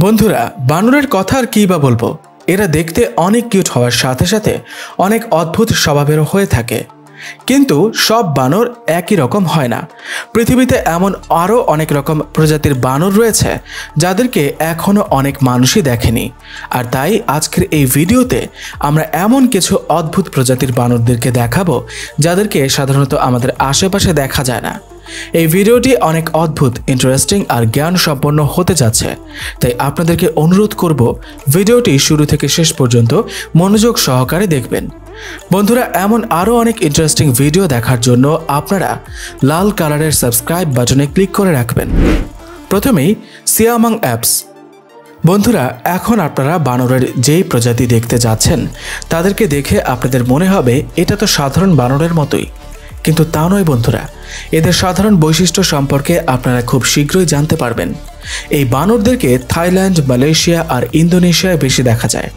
বন্ধুরা, বানরের কথা আর কী বা বলবো। এরা দেখতে অনেক কিউট হওয়ার সাথে সাথে অনেক অদ্ভুত স্বভাবেরও হয়ে থাকে। কিন্তু সব বানর একই রকম হয় না। পৃথিবীতে এমন আরও অনেক রকম প্রজাতির বানর রয়েছে যাদেরকে এখনও অনেক মানুষই দেখেনি। আর তাই আজকের এই ভিডিওতে আমরা এমন কিছু অদ্ভুত প্রজাতির বানরদেরকে দেখাবো যাদেরকে সাধারণত আমাদের আশেপাশে দেখা যায় না। এই ভিডিওটি অনেক অদ্ভুত, ইন্টারেস্টিং আর জ্ঞান সম্পন্ন হতে যাচ্ছে, তাই আপনাদেরকে অনুরোধ করব ভিডিওটি শুরু থেকে শেষ পর্যন্ত মনোযোগ সহকারে দেখবেন। বন্ধুরা, এমন আরও অনেক ইন্টারেস্টিং ভিডিও দেখার জন্য আপনারা লাল কালারের সাবস্ক্রাইব বাটনে ক্লিক করে রাখবেন। প্রথমেই সিয়ামাং অ্যাপস। বন্ধুরা, এখন আপনারা বানরের যেই প্রজাতি দেখতে যাচ্ছেন তাদেরকে দেখে আপনাদের মনে হবে এটা তো সাধারণ বানরের মতোই, কিন্তু তা নয় বন্ধুরা। এদের সাধারণ বৈশিষ্ট্য সম্পর্কে আপনারা খুব শীঘ্রই জানতে পারবেন। এই বানরদেরকে থাইল্যান্ড, মালয়েশিয়া আর ইন্দোনেশিয়ায় বেশি দেখা যায়,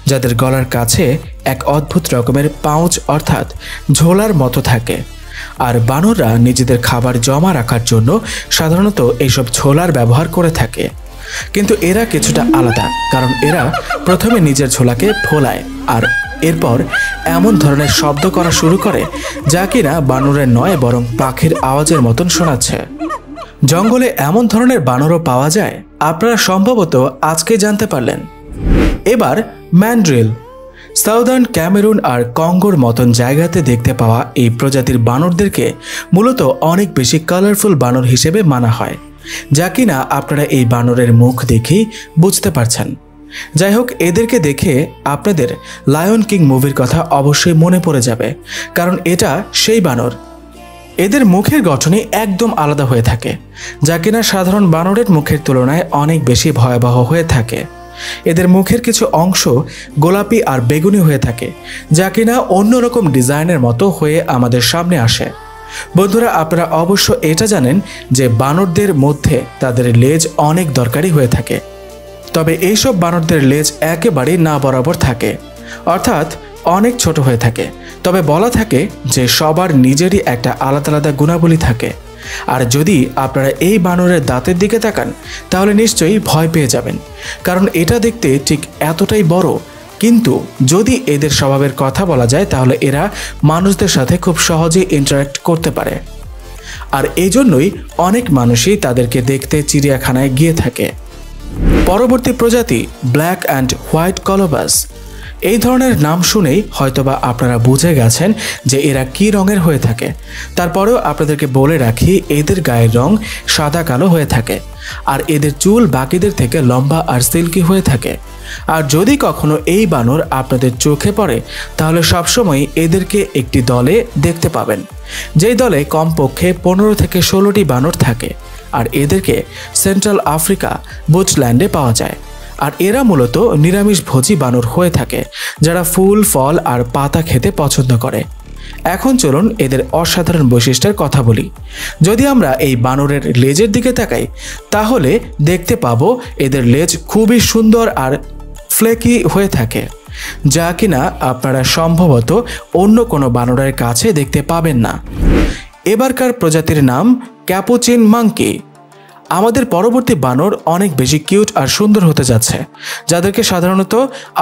যাদের গলার কাছে এক অদ্ভুত রকমের পাউচ অর্থাৎ ঝোলার মতো থাকে। আর বানররা নিজেদের খাবার জমা রাখার জন্য সাধারণত এইসব ঝোলার ব্যবহার করে থাকে। কিন্তু এরা কিছুটা আলাদা, কারণ এরা প্রথমে নিজের ঝোলাকে ফোলায় আর এরপর এমন ধরনের শব্দ করা শুরু করে যা কিনা বানরের নয় বরং পাখির আওয়াজের মতন শোনাচ্ছে। জঙ্গলে এমন ধরনের বানরও পাওয়া যায়, আপনারা সম্ভবত আজকে জানতে পারলেন। এবার ম্যান্ড্রিল। সাউদার্ন ক্যামেরুন আর কঙ্গোর মতন জায়গাতে দেখতে পাওয়া এই প্রজাতির বানরদেরকে মূলত অনেক বেশি কালারফুল বানর হিসেবে মানা হয়, যা কিনা আপনারা এই বানরের মুখ দেখেই বুঝতে পারছেন। যাই হোক, এদেরকে দেখে আপনাদের লায়ন কিং মুভির কথা অবশ্যই মনে পড়ে যাবে, কারণ এটা সেই বানর। এদের মুখের গঠনই একদম আলাদা হয়ে থাকে, যা কিনা সাধারণ বানরের মুখের তুলনায় অনেক বেশি ভয়াবহ হয়ে থাকে। এদের মুখের কিছু অংশ গোলাপি আর বেগুনি হয়ে থাকে, যা কিনা অন্যরকম ডিজাইনের মতো হয়ে আমাদের সামনে আসে। বন্ধুরা, আপনারা অবশ্য এটা জানেন যে বানরদের মধ্যে তাদের লেজ অনেক দরকারি হয়ে থাকে, তবে এইসব বানরদের লেজ একেবারেই না বরাবর থাকে, অর্থাৎ অনেক ছোট হয়ে থাকে। তবে বলা থাকে যে সবার নিজেরই একটা আলাদা আলাদা গুণাবলী থাকে। আর যদি আপনারা এই বানরের দাঁতের দিকে তাকান তাহলে নিশ্চয়ই ভয় পেয়ে যাবেন, কারণ এটা দেখতে ঠিক এতটাই বড়। কিন্তু যদি এদের স্বভাবের কথা বলা যায় তাহলে এরা মানুষদের সাথে খুব সহজেই ইন্টারাক্ট করতে পারে। আর এই জন্যই অনেক মানুষই তাদেরকে দেখতে চিড়িয়াখানায় গিয়ে থাকে। পরবর্তী প্রজাতি ব্ল্যাক অ্যান্ড হোয়াইট কলবাস। এই ধরনের নাম শুনেই হয়তোবা আপনারা বুঝে গেছেন যে এরা কী রঙের হয়ে থাকে। তারপরেও আপনাদেরকে বলে রাখি, এদের গায়ের রং সাদা কালো হয়ে থাকে, আর এদের চুল বাকিদের থেকে লম্বা আর সিল্কি হয়ে থাকে। আর যদি কখনো এই বানর আপনাদের চোখে পড়ে তাহলে সবসময় এদেরকে একটি দলে দেখতে পাবেন, যেই দলে কমপক্ষে 15 থেকে 16টি বানর থাকে। আর এদেরকে সেন্ট্রাল আফ্রিকা বুচল্যান্ডে পাওয়া যায়। আর এরা মূলত নিরামিষভোজী বানর হয়ে থাকে, যারা ফুল, ফল আর পাতা খেতে পছন্দ করে। এখন চলুন এদের অসাধারণ বৈশিষ্ট্যের কথা বলি। যদি আমরা এই বানরের লেজের দিকে তাকাই তাহলে দেখতে পাবো এদের লেজ খুবই সুন্দর আর ফ্লেকি হয়ে থাকে, যা কিনা আপনারা সম্ভবত অন্য কোনো বানরের কাছে দেখতে পাবেন না। এবারকার প্রজাতির নাম ক্যাপুচিন মাঙ্কি। আমাদের পরবর্তী বানর অনেক বেশি কিউট আর সুন্দর হতে যাচ্ছে, যাদেরকে সাধারণত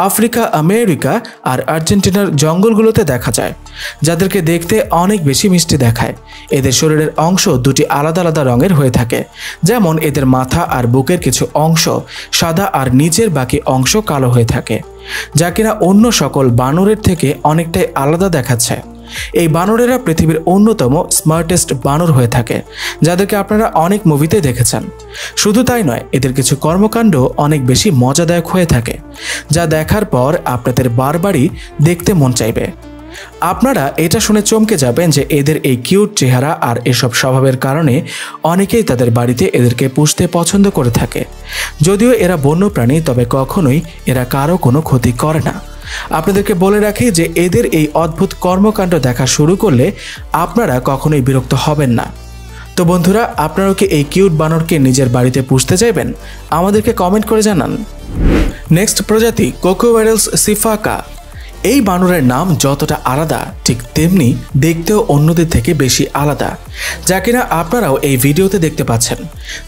আফ্রিকা, আমেরিকা আর আর্জেন্টিনার জঙ্গলগুলোতে দেখা যায়, যাদেরকে দেখতে অনেক বেশি মিষ্টি দেখায়। এদের শরীরের অংশ দুটি আলাদা আলাদা রঙের হয়ে থাকে, যেমন এদের মাথা আর বুকের কিছু অংশ সাদা আর নিচের বাকি অংশ কালো হয়ে থাকে, যা কিনা অন্য সকল বানরের থেকে অনেকটাই আলাদা দেখাচ্ছে। এই বানরেরা পৃথিবীর অন্যতম স্মার্টেস্ট বানর হয়ে থাকে, যাদেরকে আপনারা অনেক মুভিতে দেখেছেন। শুধু তাই নয়, এদের কিছু কর্মকাণ্ড অনেক বেশি মজাদায়ক হয়ে থাকে, যা দেখার পর আপনাদের বারবারই দেখতে মন চাইবে। আপনারা এটা শুনে চমকে যাবেন যে এদের এই কিউট চেহারা আর এসব স্বভাবের কারণে অনেকেই তাদের বাড়িতে এদেরকে পুষতে পছন্দ করে থাকে। যদিও এরা বন্যপ্রাণী, তবে কখনোই এরা কারো কোনো ক্ষতি করে না। আপনাদেরকে বলে রাখি যে এদের এই অদ্ভুত কর্মকাণ্ড দেখা শুরু করলে আপনারা কখনোই বিরক্ত হবেন না। তো বন্ধুরা, আপনারাও কি এই কিউট বানরকে নিজের বাড়িতে পুষতে চাইবেন? আমাদেরকে কমেন্ট করে জানান। নেক্সট প্রজাতি কোকোভ্যারেলস সিফাকা। এই বানরের নাম যতটা আলাদা ঠিক তেমনি দেখতেও অন্যদের থেকে বেশি আলাদা, যা কিনা আপনারাও এই ভিডিওতে দেখতে পাচ্ছেন,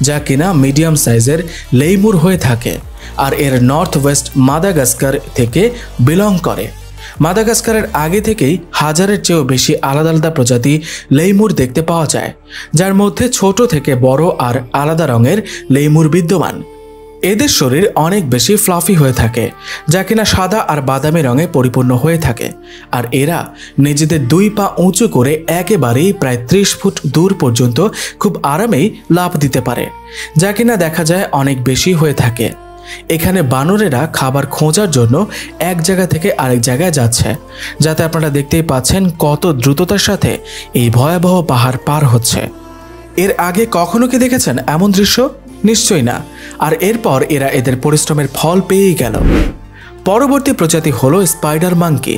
যা কিনা মিডিয়াম সাইজের লেইমুর হয়ে থাকে। আর এর নর্থ ওয়েস্ট মাদাগাস্কার থেকে বিলং করে। মাদাগাস্কারের আগে থেকেই হাজারের চেয়েও বেশি আলাদা আলাদা প্রজাতি লেইমুর দেখতে পাওয়া যায়, যার মধ্যে ছোট থেকে বড় আর আলাদা রঙের লেইমুর বিদ্যমান। এদের শরীর অনেক বেশি ফ্লাফি হয়ে থাকে, যা কিনা সাদা আর বাদামি রঙে পরিপূর্ণ হয়ে থাকে। আর এরা নিজেদের 2 পা উঁচু করে একেবারেই প্রায় 30 ফুট দূর পর্যন্ত খুব আরামেই লাফ দিতে পারে, যা কিনা দেখা যায় অনেক বেশি হয়ে থাকে। এখানে বানরেরা খাবার খোঁজার জন্য এক জায়গা থেকে আরেক জায়গায় যাচ্ছে, যাতে আপনারা দেখতেই পাচ্ছেন কত দ্রুততার সাথে এই ভয়াবহ পাহাড় পার হচ্ছে। এর আগে কখনো কি দেখেছেন এমন দৃশ্য? নিশ্চয়ই না। আর এরপর এরা এদের পরিশ্রমের ফল পেয়েই গেল। পরবর্তী প্রজাতি হলো স্পাইডার মাঙ্কি।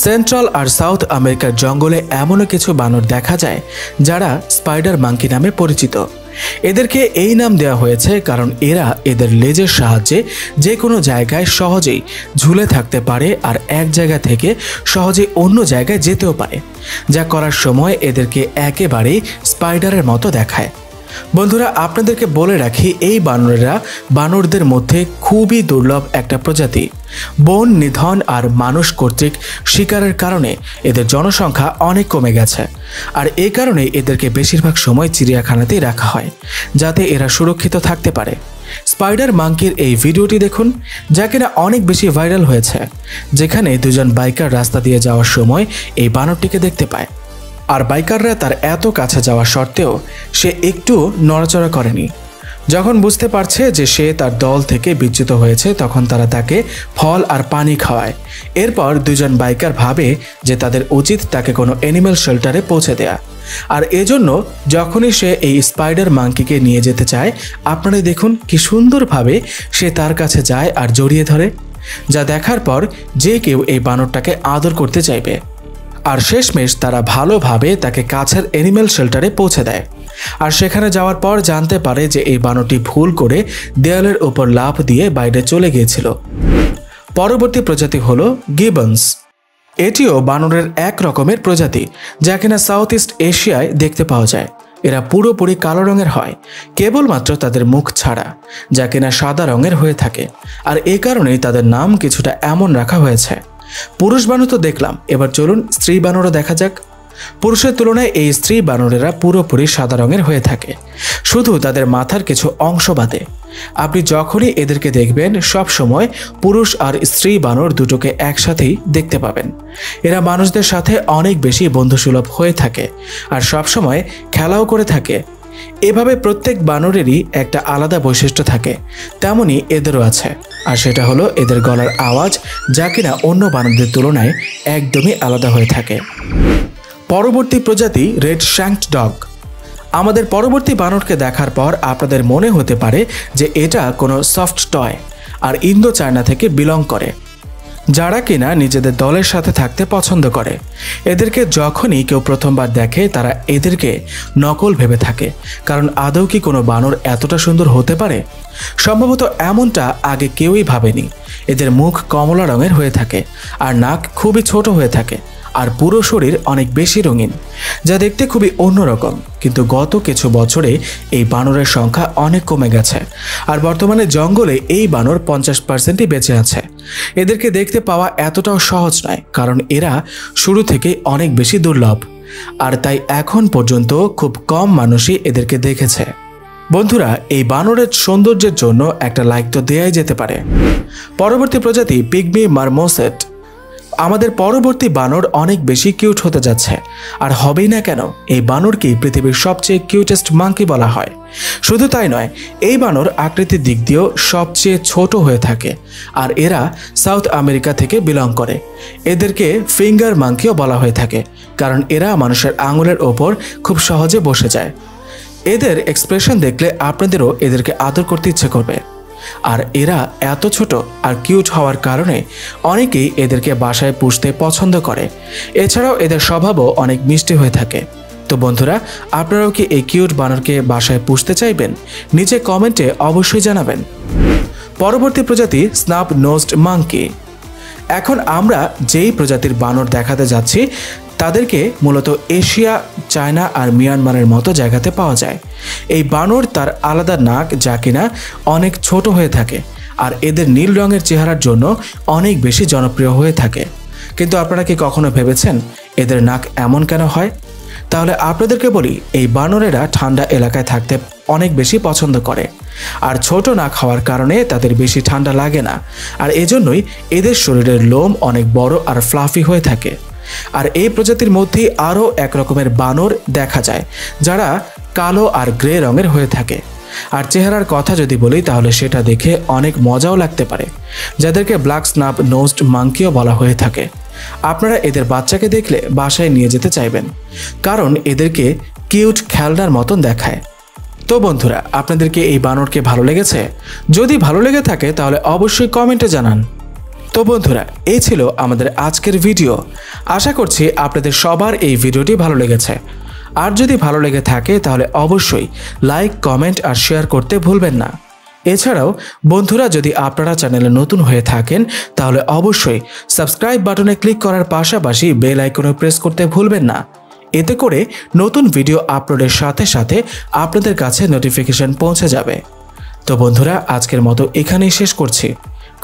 সেন্ট্রাল আর সাউথ আমেরিকার জঙ্গলে এমনও কিছু বানর দেখা যায় যারা স্পাইডার মাঙ্কি নামে পরিচিত। এদেরকে এই নাম দেওয়া হয়েছে কারণ এরা এদের লেজের সাহায্যে যে কোনো জায়গায় সহজেই ঝুলে থাকতে পারে আর এক জায়গা থেকে সহজেই অন্য জায়গায় যেতেও পারে, যা করার সময় এদেরকে একেবারেই স্পাইডারের মতো দেখায়। বন্ধুরা, আপনাদেরকে বলে রাখি, এই বানরেরা বানরদের মধ্যে খুবই দুর্লভ একটা প্রজাতি। বন নিধন আর মানুষ কর্তৃক শিকারের কারণে এদের জনসংখ্যা অনেক কমে গেছে। আর এই কারণে এদেরকে বেশিরভাগ সময় চিড়িয়াখানাতেই রাখা হয়, যাতে এরা সুরক্ষিত থাকতে পারে। স্পাইডার মাঙ্কির এই ভিডিওটি দেখুন, যা কিনা অনেক বেশি ভাইরাল হয়েছে, যেখানে দুজন বাইকার রাস্তা দিয়ে যাওয়ার সময় এই বানরটিকে দেখতে পায়। আর বাইকাররা তার এত কাছে যাওয়া সত্ত্বেও সে একটু নড়াচড়া করেনি। যখন বুঝতে পারছে যে সে তার দল থেকে বিচ্যুত হয়েছে, তখন তারা তাকে ফল আর পানি খাওয়ায়। এরপর দুজন বাইকার ভাবে যে তাদের উচিত তাকে কোনো অ্যানিম্যাল শেল্টারে পৌঁছে দেয়া। আর এজন্য যখনই সে এই স্পাইডার মাঙ্কিকে নিয়ে যেতে চায়, আপনারা দেখুন কি সুন্দরভাবে সে তার কাছে যায় আর জড়িয়ে ধরে, যা দেখার পর যে কেউ এই বানরটাকে আদর করতে চাইবে। আর শেষমেশ তারা ভালোভাবে তাকে কাছের অ্যানিম্যাল শেল্টারে পৌঁছে দেয়। আর সেখানে যাওয়ার পর জানতে পারে যে এই বানরটি ভুল করে দেয়ালের উপর লাফ দিয়ে বাইরে চলে গিয়েছিল। পরবর্তী প্রজাতি হলো গিবন্স। এটিও বানরের এক রকমের প্রজাতি, যা কিনা সাউথ ইস্ট এশিয়ায় দেখতে পাওয়া যায়। এরা পুরোপুরি কালো রঙের হয়, কেবলমাত্র তাদের মুখ ছাড়া, যা কিনা সাদা রঙের হয়ে থাকে। আর এই কারণেই তাদের নাম কিছুটা এমন রাখা হয়েছে। পুরুষ বানর তো দেখলাম, এবার চলুন স্ত্রী বানরও দেখা যাক। পুরুষের তুলনায় এই স্ত্রী বানরেরা পুরোপুরি সাদা রঙের হয়ে থাকে, শুধু তাদের মাথার কিছু অংশ বাদে। আপনি যখনই এদেরকে দেখবেন, সব সময় পুরুষ আর স্ত্রী বানর দুটোকে একসাথেই দেখতে পাবেন। এরা মানুষদের সাথে অনেক বেশি বন্ধুসুলভ হয়ে থাকে আর সবসময় খেলাও করে থাকে। এভাবে প্রত্যেক বানরেরই একটা আলাদা বৈশিষ্ট্য থাকে, তেমনি এদেরও আছে। আর সেটা হলো এদের গলার আওয়াজ, যা কিনা অন্য বানরদের তুলনায় একদমই আলাদা হয়ে থাকে। পরবর্তী প্রজাতি রেড শ্যাঙ্কড ডগ। আমাদের পরবর্তী বানরকে দেখার পর আপনাদের মনে হতে পারে যে এটা কোনো সফট টয় আর ইন্দো চায়না থেকে বিলং করে, যারা কিনা নিজেদের দলের সাথে থাকতে পছন্দ করে। এদেরকে যখনই কেউ প্রথমবার দেখে, তারা এদেরকে নকল ভেবে থাকে, কারণ আদৌ কি কোনো বানর এতটা সুন্দর হতে পারে? সম্ভবত এমনটা আগে কেউই ভাবেনি। এদের মুখ কমলা রঙের হয়ে থাকে আর নাক খুবই ছোট হয়ে থাকে, আর পুরো শরীর অনেক বেশি রঙিন, যা দেখতে খুবই অন্যরকম। কিন্তু গত কিছু বছরে এই বানরের সংখ্যা অনেক কমে গেছে, আর বর্তমানে জঙ্গলে এই বানর 50%ই বেঁচে আছে। এদেরকে দেখতে পাওয়া এতটাও সহজ নয়, কারণ এরা শুরু থেকেই অনেক বেশি দুর্লভ, আর তাই এখন পর্যন্ত খুব কম মানুষই এদেরকে দেখেছে। বন্ধুরা, এই বানরের সৌন্দর্যের জন্য একটা লাইক তো দেয়াই যেতে পারে। পরবর্তী প্রজাতি পিগমি মারমোসেট। আমাদের পরবর্তী বানর অনেক বেশি কিউট হতে যাচ্ছে, আর হবেই না কেন, এই বানরকেই পৃথিবীর সবচেয়ে কিউটেস্ট মাঙ্কি বলা হয়। শুধু তাই নয়, এই বানর আকৃতির দিক দিয়েও সবচেয়ে ছোট হয়ে থাকে, আর এরা সাউথ আমেরিকা থেকে বিলং করে। এদেরকে ফিঙ্গার মাঙ্কিও বলা হয়ে থাকে, কারণ এরা মানুষের আঙুলের ওপর খুব সহজে বসে যায়। এদের এক্সপ্রেশন দেখলে আপনাদেরও এদেরকে আদর করতে ইচ্ছে করবে। আর এরা এত ছোট আর কিউট হওয়ার কারণে অনেকেই এদেরকে বাসায় পুষতে পছন্দ করে। এছাড়াও এদের স্বভাবও অনেক মিষ্টি হয়ে থাকে। তো বন্ধুরা, আপনারাও কি এই কিউট বানরকে বাসায় পুষতে চাইবেন? নিচে কমেন্টে অবশ্যই জানাবেন। পরবর্তী প্রজাতি স্নাপ নোজড মাঙ্কি। এখন আমরা যেই প্রজাতির বানর দেখাতে যাচ্ছি, তাদেরকে মূলত এশিয়া, চায়না আর মিয়ানমারের মতো জায়গাতে পাওয়া যায়। এই বানর তার আলাদা নাক, যা কিনা অনেক ছোট হয়ে থাকে, আর এদের নীল রঙের চেহারার জন্য অনেক বেশি জনপ্রিয় হয়ে থাকে। কিন্তু আপনারা কি কখনো ভেবেছেন এদের নাক এমন কেন হয়? তাহলে আপনাদেরকে বলি, এই বানরেরা ঠান্ডা এলাকায় থাকতে অনেক বেশি পছন্দ করে, আর ছোট নাক হওয়ার কারণে তাদের বেশি ঠান্ডা লাগে না, আর এজন্যই এদের শরীরের লোম অনেক বড় আর ফ্লাফি হয়ে থাকে। আর এই প্রজাতির মধ্যেই আরও এক রকমের বানর দেখা যায় যারা কালো আর গ্রে রঙের হয়ে থাকে। আর চেহারার কথা যদি বলি তাহলে সেটা দেখে অনেক মজাও লাগতে পারে, যাদেরকে ব্ল্যাক স্নাব নোজড মাঙ্কিও বলা হয়ে থাকে। আপনারা এদের বাচ্চাকে দেখলে বাসায় নিয়ে যেতে চাইবেন, কারণ এদেরকে কিউট খেলনার মতন দেখায়। তো বন্ধুরা, আপনাদেরকে এই বানরকে ভালো লেগেছে? যদি ভালো লেগে থাকে তাহলে অবশ্যই কমেন্টে জানান। তো বন্ধুরা, এই ছিল আমাদের আজকের ভিডিও। আশা করছি আপনাদের সবার এই ভিডিওটি ভালো লেগেছে। আর যদি ভালো লেগে থাকে তাহলে অবশ্যই লাইক, কমেন্ট আর শেয়ার করতে ভুলবেন না। এছাড়াও বন্ধুরা, যদি আপনারা চ্যানেলে নতুন হয়ে থাকেন তাহলে অবশ্যই সাবস্ক্রাইব বাটনে ক্লিক করার পাশাপাশি বেল আইকনে প্রেস করতে ভুলবেন না। এতে করে নতুন ভিডিও আপলোডের সাথে সাথে আপনাদের কাছে নোটিফিকেশন পৌঁছে যাবে। তো বন্ধুরা, আজকের মতো এখানেই শেষ করছি।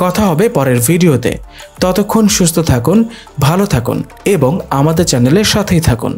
কথা হবে পরের ভিডিওতে। ততক্ষণ সুস্থ থাকুন, ভালো থাকুন এবং আমাদের চ্যানেলের সাথেই থাকুন।